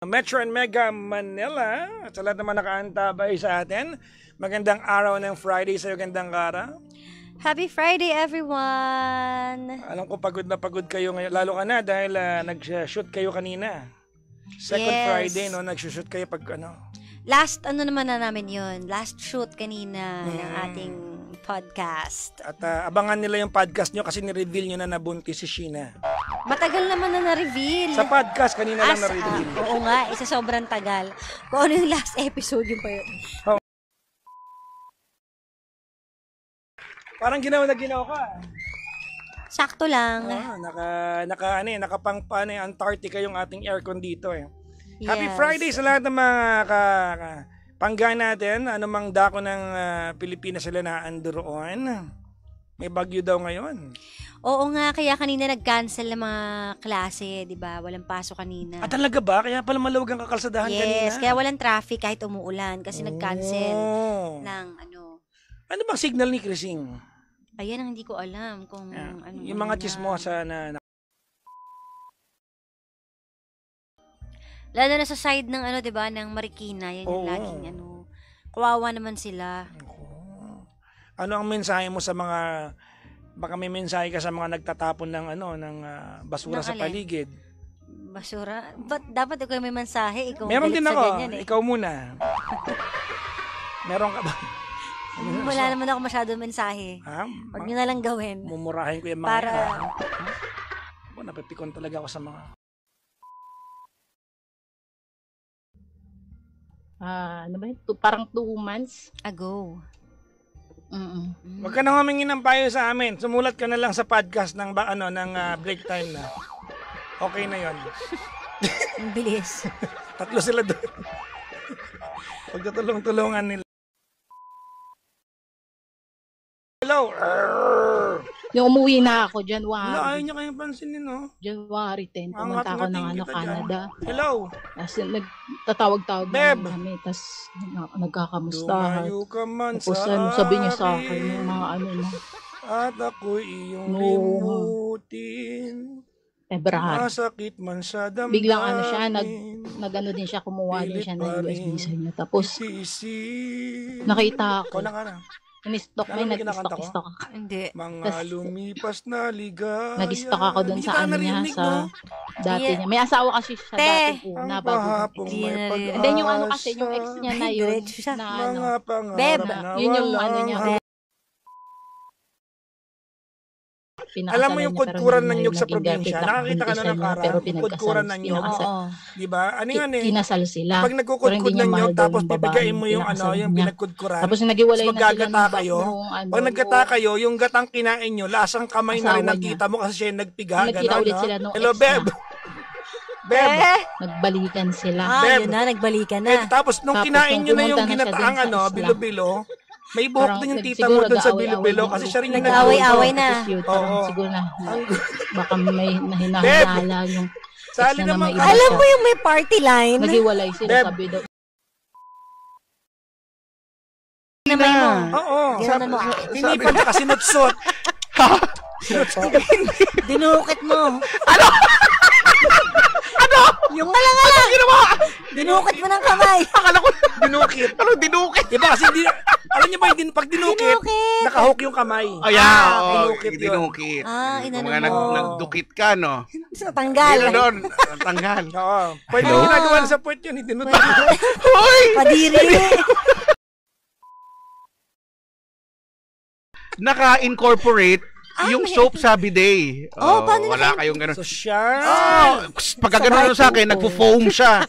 Metro and Mega Manila at sa lahat naman nakaantabay sa atin. Magandang araw ng Friday sa magandang araw. Happy Friday, everyone! Alam ko pagod na pagod kayo ngayon. Lalo ka na dahil nag-shoot kayo kanina. Second Friday, no? Nag-shoot kayo pag ano. Last, naman na namin yun. Last shoot kanina ng ating podcast. At abangan nila yung podcast nyo kasi ni-reveal nyo na nabuntis si Sheena. Matagal naman na na-reveal. Sa podcast, kanina lang na-reveal. Oo nga, isa sobrang tagal. Kung ano yung last episode yung pa yun. Oh. Parang ginawa ka. Sakto lang. Nakapang Antarctica yung ating aircon dito eh. Yes. Happy Friday sa lahat ng mga pangga natin. Anumang dako ng Pilipinas sila na andoroon. May bagyo daw ngayon. Oo nga, kaya kanina nag-cancel ng mga klase, di ba? Walang pasok kanina. Talaga ba? Kaya pala maluwag ang kakalsadahan kanina? Yes, kaya walang traffic kahit umuulan kasi nag-cancel ng ano. Ano bang signal ni Krising? Ayan ang hindi ko alam kung yung mga chismosa na lalo na sa side ng di ba, ng Marikina, yan yung laging kawawa naman sila. Ano ang mensahe mo sa mga, baka may mensahe ka sa mga nagtatapon ng ng basura sa paligid? Basura? Ba't dapat ikaw may mensahe? Ikaw meron din ako. Ganyan, eh. Ikaw muna. Meron ka ba? Wala naman ako masyadong mensahe. Huwag nyo na lang gawin. Mumurahin ko yung mga para napipikon talaga ako sa mga parang 2 months ago. Wag ka na humingi ng payo sa amin. Sumulat ka na lang sa podcast ng break time na. Okay na 'yon. Ang bilis. 3 sila doon. Pagtutulong-tulungan nila. Hello. Yung umuwi na ako, January. Ayaw niya kayong pansinin, no? January 10, pumunta ako ng Canada. Hello. Tapos nagtatawag-tawag na kami, tapos nagkakamustahan. Lumayo ka man tapos sabi niya sa akin, yung mga at ako'y iyong limutin. February. Masakit man sa damdamin. Biglang siya, nag-ano din siya, kumuha din siya ng US visa niya. Tapos, nakita ako. In-stock nag-stock ako. Hindi. Mga lumipas na ligaya. Nag-stock ako dun sa niya, sa dati niya. May asawa kasi siya dati una bago. And then yung kasi, yung ex niya na yun, na Beb, yun yung niya. Alam mo yung kudkuran ng nyug sa probinsya? Nakakita ka na ng karang kudkuran ng nyug. Diba? Ano yan eh? Kinasal sila. Pag nagkukudkud ng nyug, tapos bibigayin mo yung yung pinagkudkuran. Tapos nagiwalay na maggagata kayo. Pag naggata kayo, yung gatang kinain nyo, lasang kamay na rin nakita mo kasi siya yung nagpiga. Nagkita ulit sila nung hello, Beb! Beb! Nagbalikan sila. Yun na, nagbalikan na. Tapos nung kinain nyo na yung ginataang bilo-bilo, may buhok din yung tita mo dun sa bilo-bilo kasi siya rin yung nag-away-away na. Siguro na. Baka may hinahanala yung sali naman. Alam mo yung may party line? Naghiwalay sila, sabi daw. Naman mo. Oo. Hinipan ka kasi sinutsot. Dinukit mo. Ano? Yung alang-alang. Ano ginawa? Dinukit mo ng kamay. Akala ko dinukit. Ano dinukit? Diba kasi alam niyo ba pag dinukit, nakahook yung kamay. Dinukit. Inano mga mo. nagdukit ka, no? Sa tanggal. Tanggal. Oo. Pwede ginagawa sa puwet yun, dinutok. Hoy! Padiri. Naka-incorporate yung soap sa bidet. Paano wala kayong ganun. So siya. Pagka ganun sa akin, nagpo-foam siya.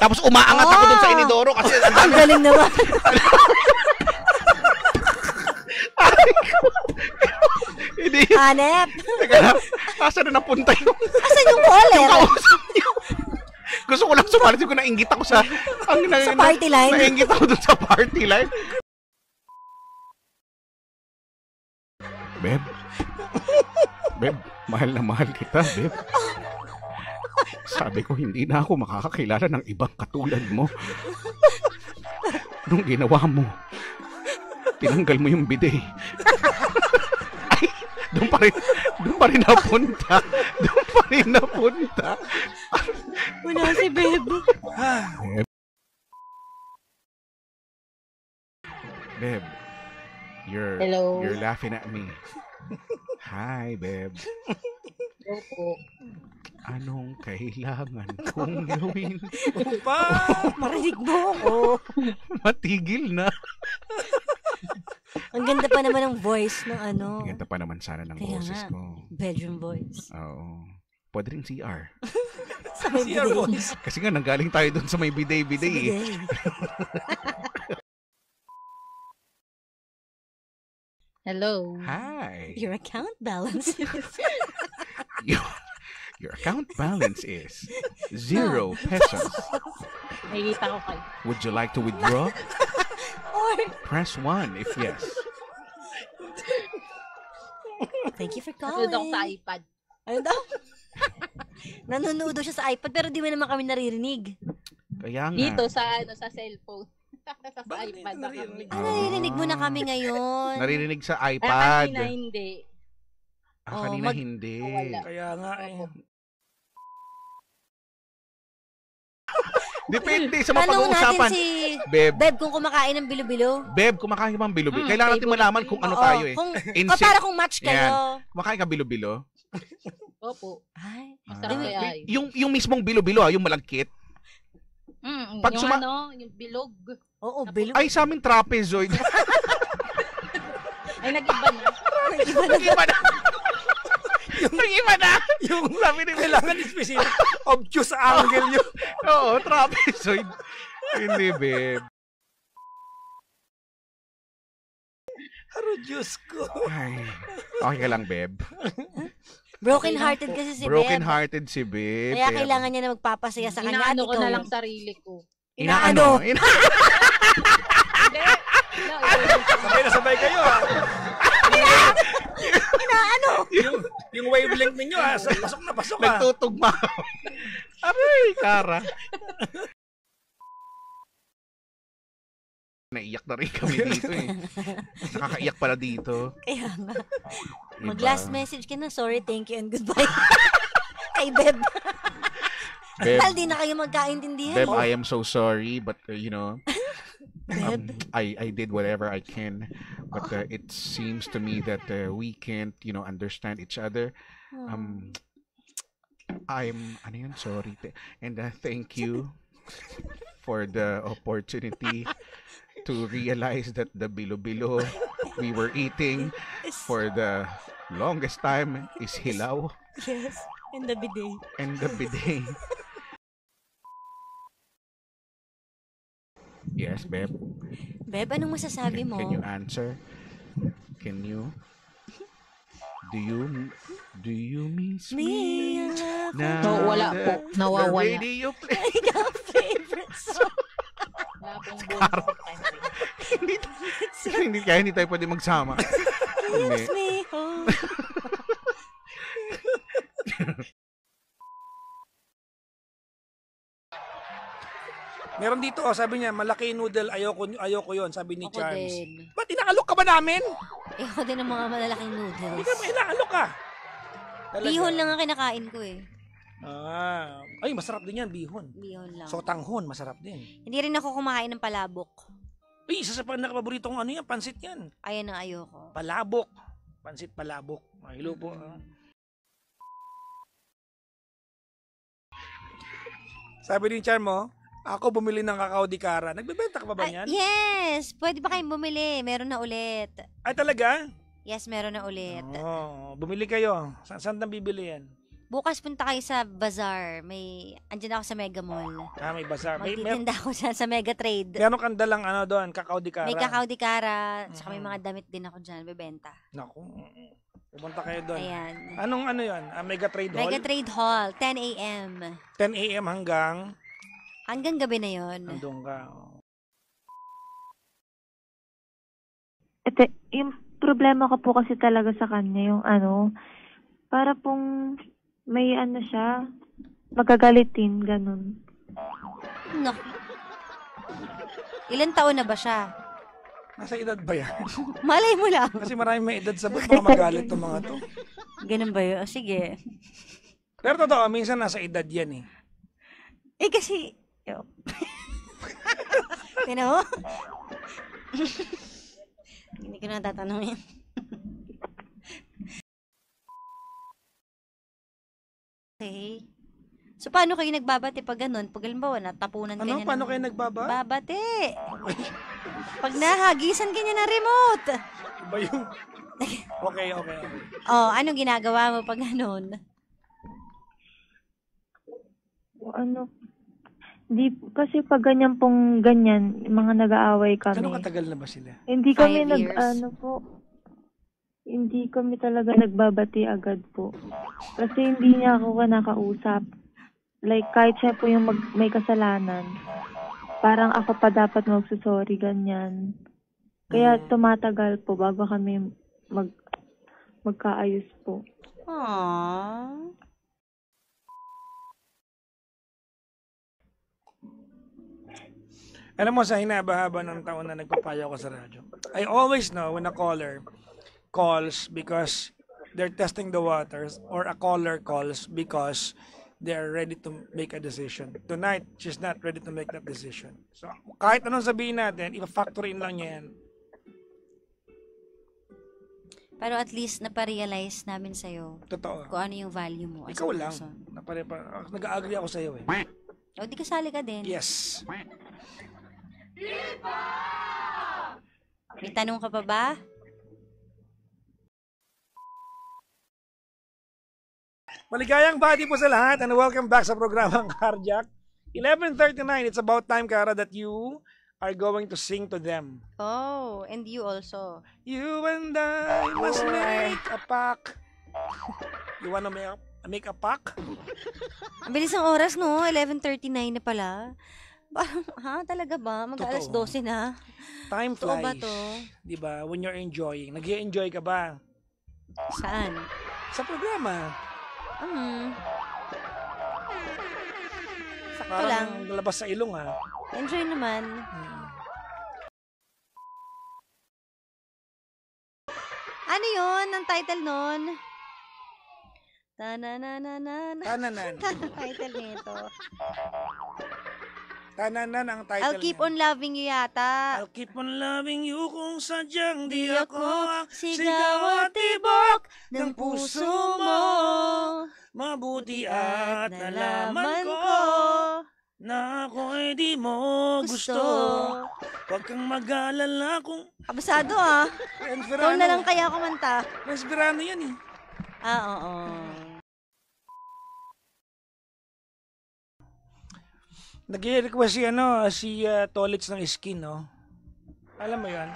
Tapos umaangat ako dun sa inidoro kasi ang galing naman. Hindi. Hanep. Asan na napunta yung... Asan yung caller? Yung kausap niyo. Gusto ko lang sumalit ko nainggit ako sa party line. Nainggit ako dun sa party line. Beb, mahal na mahal kita, Beb. Sabi ko, hindi na ako makakakilala ng ibang katulad mo. Nung ginawa mo, tinanggal mo yung bidet. Ay, doon pa rin napunta. Wala si Beb. Beb, Hello. you're laughing at me. Hi, Beb. Opo. Anong kailangan kong gawin? Opa! Marinig mo ako. Matigil na. Ang ganda pa naman ng voice ng ano. Ganda pa naman sana ng Kaya boses nga. ko. Bedroom voice. Oo. Pwede rin CR. Sa may CR bidet. voice. Kasi nga, nanggaling tayo dun sa may bidet-bidet eh. Bidet. Hello. Hi. Your account balance. Your account balance is 0 pesos. Nakikita ko kayo. Would you like to withdraw? Or, Press 1 if yes. thank you for Nanood ako calling. sa iPad. Ano daw? Nanonood daw siya sa iPad pero di mo naman kami naririnig. Kaya nga. Dito sa cellphone. sa Bakit iPad hindi na naririnig? kami. Ah, naririnig mo na kami ngayon. Narinig sa Ah, iPad. kanina hindi. Oh, Kanina hindi. Wala. Kaya nga eh. Depende sa Tanong natin mapag-uusapan. si Beb, Beb kung kumakain ng bilo-bilo. Beb, kumakain ka bang bilo-bilo? Kailangan natin favorite malaman ko kung yun. ano Oo, tayo eh. Kung, Insect. para kung match kayo. Kumakain ka bilo-bilo? Opo. Ay, Masarap Ah, kaya yun. yung mismong bilo-bilo, yung malagkit. Pag Yung suma- yung bilog. oo, bilo. Ay, sa amin trapezoid. Ay, nag-iba na. Nag-iba na. Nag-iba na. Yung sabi ni kailangan specific obtuse angle yun. Oo, trapezoid. Hindi, Beb. Haro Diyos ko. Ay, okay ka lang, Beb. Broken-hearted kasi si Beb. Broken-hearted si Beb. Kaya kailangan niya na magpapasaya sa kanya. at Inaano ko ikaw na lang yun. sarili ko. Inaano? Hindi. Sabay na sabay kayo ha. Inaano? Yung wavelength ninyo ha. Pasok na pasok ha. Nagtutugma. Aray, Kara. Naiyak na rin kami dito eh. Nakakaiyak pala dito. Kaya nga. Diba? Mag-last message ka na. Sorry, thank you, and goodbye. Kay Beb. Beb, Tal, di na kayo magkaintindihan. Beb, I am so sorry, but you know, Beb. I did whatever I can, but it seems to me that we can't, understand each other. Ano yun, sorry, and thank you for the opportunity to realize that the bilo-bilo we were eating for the longest time is hilaw Yes, in the bidet. and the bidet. Yes, Beb. Beb, anong masasabi mo? Can you answer? Can you? Do you miss me? Me, No, wala po. Nawawala. The radio play. ikaw favorite song. Wala pong bonus sa time. hindi tayo pwede magsama. Hindi. Kiss me home. Meron dito sabi niya, malaki noodle, ayoko yon, sabi ni Ako Charms. din. Ba't inakalok ka ba namin? Ayoko din ng mga malalaking Hindi noodles. ka ba inaalok ka? Talaga? Bihon lang ang kinakain ko eh. Ay, masarap din yan, bihon. Bihon lang. Sotanghon, masarap din. Hindi rin ako kumakain ng palabok. Ay, isa sa pinakapaboritong ano yan, pansit yan. Ayan ang ayoko. Palabok. Pansit palabok. Hello po. Sabi ni Charmo, ako bumili ng kakao di Cara. Nagbebenta ka pa ba Ay, niyan? yes! Pwede ba kayong bumili? Meron na ulit. Ay, talaga? Yes, meron na ulit. Oo, bumili kayo. Saan nang bibili yan? Bukas punta kayo sa bazaar. Andyan ako sa Mega Mall. May bazaar. Magtitinda ako dyan sa Mega Trade. Meron kang dalang ano doon, kakao di Cara. May kakao di Cara, saka may mga damit din ako dyan, bebenta. Naku. Pumunta kayo doon. Ayan. Anong ano yan? Mega Trade Hall? Mega Trade Hall, 10 a.m. 10 a.m. Hanggang gabi na yon. Nandun ka. Ito, yung problema ko po kasi talaga sa kanya, yung para pong may siya, magagalitin, ganun. No. Ilan taon na ba siya? Nasa edad ba yan? Malay mo lang. Kasi maraming may edad sa mga magalit ng mga to. Ganun ba yun? Sige. Pero totoo, minsan nasa edad yan eh. Kasi... Yo. Tino? Hindi ko na tatanungin. Okay. So, paano kayo nagbabate pag ganun? Pag halimbawa, natapunan ka niya Paano kayo nagbaba? babate. Pag nahagisan ka niya ng remote. Ba yung... Okay. Oh, anong ginagawa mo pag ganun? Di, kasi pag ganyan, mga nag-aaway kami. Gano'ng katagal na ba sila? Hindi kami 5 years. Hindi kami talaga nagbabati agad po. Kasi hindi niya ako nakausap. Like, kahit siya po yung may kasalanan, parang ako pa dapat magsusorry, ganyan. Kaya tumatagal po bago kami magkaayos po. Aww. Alam mo, sa hinaba-haba ng taon na nagpapayo ko sa radyo, I always know when a caller calls because they're testing the waters, or a caller calls because they're ready to make a decision. Tonight, she's not ready to make that decision. So, kahit anong sabihin natin, ipa-factor in lang niya yan. Pero at least naparealize namin sa'yo Totoo. kung ano yung value mo as Ikaw a lang. person. Nag-agree ako sa'yo eh. O, di kasali ka din. Yes. May tanong ka pa ba? Maligayang bati po sa lahat and welcome back sa programang Carjack. 11:39, it's about time, Kara, that you are going to sing to them. Oh, and you also. You and I must make a pact. You wanna make a pact? Ang bilis ng oras, no? 11:39 na pala. Talaga ba? Mag-alas Totoo. 12 na. Time Totoo flies. ba to? Diba? When you're enjoying. Nag-i-enjoy ka ba? Saan? Sa programa. Sakto lang. Parang labas sa ilong ha. Enjoy naman. Ano yun? Ang title nun? Tananananan. Tananan. Title nito. Tananan ang title I'll keep niya. on loving you yata. I'll keep on loving you kung sadyang di ako ang sigaw at tibok ng puso mo. Mabuti at nalaman ko na ako'y di mo gusto. Huwag kang mag-alala kung... Kabasado ah. Ikaw na lang kaya kumanta. Resverano yan eh. Oo. Nag-request si Tolits ng skin, no? Alam mo yan?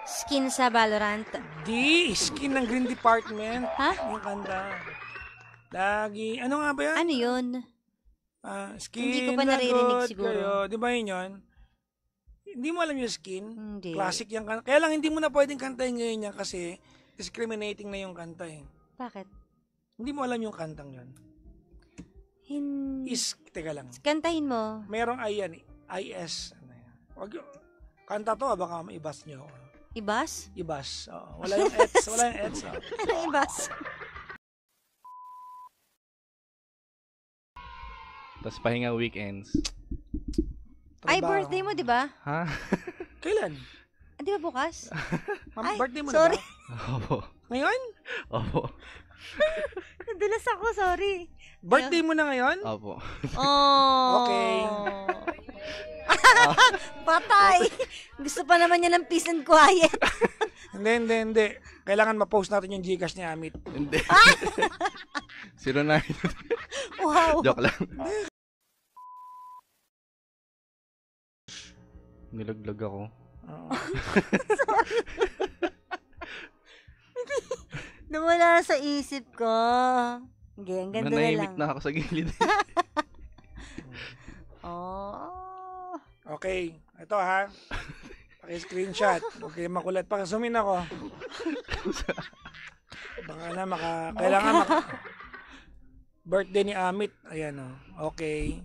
Skin sa Valorant. Di, skin ng Green Department. Ha? Yung kanta. Lagi. Ano nga ba yan? Ano yun? Skin Hindi ko pa na naririnig good siguro. kayo. Di ba yun? Hindi mo alam yung skin? Hindi. Classic yung kanta. Kaya lang hindi mo na pwedeng kantahin ngayon yan kasi discriminating na yung kanta eh. Bakit? Hindi mo alam yung kantang yun. Teka lang. Kantahin mo. Merong I yan eh. IS. Ano yan? Wag yung, kanta to, baka maibas nyo. Ibas? Ibas. Oo. Wala yung ets. Wala yung ets. Oh. Ano ibas? Tapos pahinga weekends. Ay, Trabaho. birthday mo, di ba? Ha? Kailan? Di ba bukas? Ay, Birthday mo sorry. na ba? Opo. Ngayon? Opo. Nadulas ako, sorry. Birthday mo na ngayon? Opo. Oh. Okay. Patay. Gusto pa naman niya ng peace and quiet. Hindi. Kailangan ma-post natin yung Gcash ni Amit. Hindi. 09. Wow. Joke lang. Nilaglag ako. Oo. Nawala sa isip ko. Okay, ang ganda na lang. Nanahimik na ako sa gilid. Oh. Okay. Ito ha. Paki-screenshot. Okay, makulat. Pakasumin ako. Baka na kailangan birthday ni Amit. Ayan o. Okay.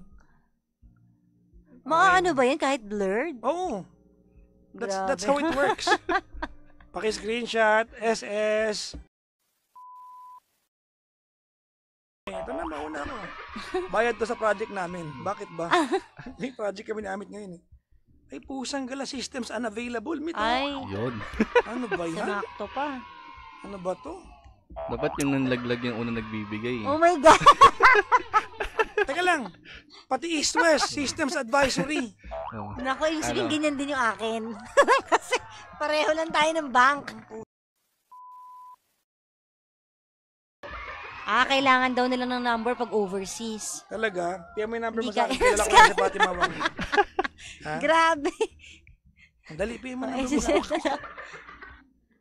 Ano ba yan? Kahit blurred? Oo. Grabe. That's how it works. Paki-screenshot. SS. Ito na, mauna ako. Bayad to sa project namin. Bakit ba? May project kami namit ngayon eh. Ay, pusang gala, systems unavailable. Ay, Yun. Ano ba yan? sinakto pa. Ano ba to? Dapat yung nanlaglag yung unang nagbibigay. Oh my God. Teka lang. Pati East-West, Systems Advisory. Oh. Naku, yung sabihin, Ano? ganyan din yung akin. Kasi pareho lang tayo ng bank. Kailangan daw nila ng number pag overseas. Talaga? Kaya may number mo Hindi sa akin. ka- Kilala ko yan si Fatima Wang. Ha? Grabe. Dali, pay mo Ay, number mo sa akin.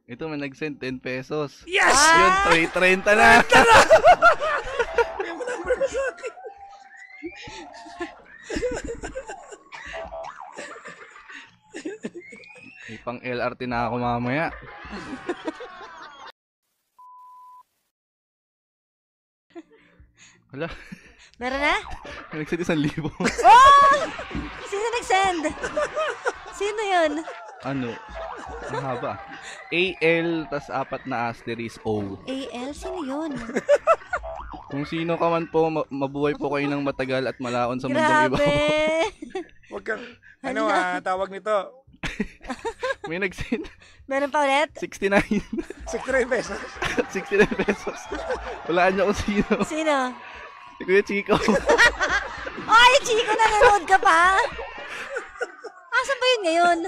Ito, may nag-send 10 pesos. Yes! Yun, 30 na. Pay mo number mo sa akin. May pang LRT na ako mamaya. Wala. Meron na? May nag-send 1,000. Oh! Sino nag-send? Sino yun? Ano? Ang haba. AL, tas 4 na asterisk O. AL? Sino yun? Kung sino ka man po, mabuhay po kayo ng matagal at malaon sa mundong iba. Grabe. Huwag kang, tawag nito. May nag-send Meron pa ulit? 69. 69 pesos. 69 pesos. Walaan niyo kung sino. Sino? Si Kuya Chico. Ay, Chico, nanonood ka pa? Asan ba yun ngayon?